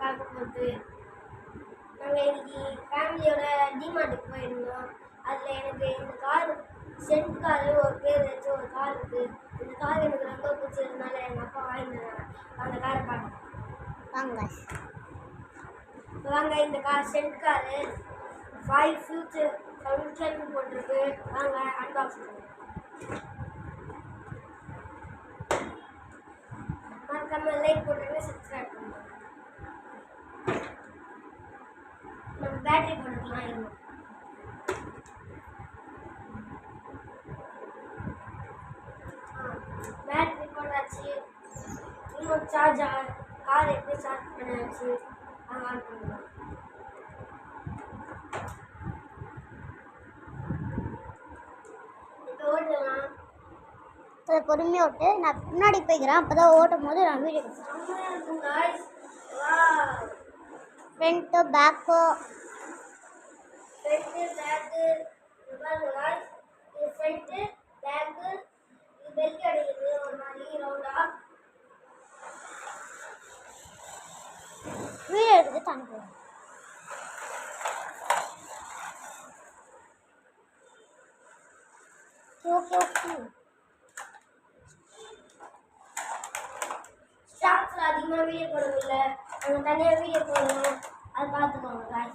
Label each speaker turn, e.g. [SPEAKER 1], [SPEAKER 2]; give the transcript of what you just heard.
[SPEAKER 1] பார்க்க போகுது. நாங்கள் இன்னைக்கு ஃபேமிலியோட டிமார்ட்டுக்கு போயிருந்தோம். அதில் எனக்கு இந்த கார் சென்ட் காரு ஒரு பேர் வச்சு ஒரு கார் இருக்குது. இந்த கார் எனக்கு ரொம்ப பிடிச்சதுனால எங்கள் அப்பா வாங்கினாங்க. அந்த காரை பார்க்க வாங்க. இந்த கார் சென்ட் காரு 5 ஃபியூச்சர் ஃபங்க்ஷன் போட்டிருக்கு. வாங்க அன்பாக்ஸ் பண்ணுங்க. மறக்காம லைக் போட்டுருங்க, சப்ஸ்கிரைப் பண்ணுங்க. நம்ம பேட்டரி போட்டுக்கலாம் இருந்தோம். பேட்டரி போட்டாச்சு. இன்னும் சார்ஜ் கார் எப்படி சார்ஜ் பண்ணியாச்சு. ஆன் பண்ணலாம். இப்போ ஓட்டலாம்.
[SPEAKER 2] பொறுமையாக ஓட்டு. நான் முன்னாடி போய்க்கிறேன். அப்போ தான் ஓட்டும் போது நான் video front back
[SPEAKER 1] front back இது ஃப்ரண்ட்டு பேக்கு இது பெல்ட் அடிக்குது ஒரு மாதிரி ரவுண்டா.
[SPEAKER 2] வீடியோ எடுத்து தாங்க. ஓகே
[SPEAKER 1] ஷார்ட்ஸில் அதிகமாக வீடியோ போட முடியல. நாங்கள் தனியாக வீடியோ போடணும். அதை பார்த்துக்கோங்க guys.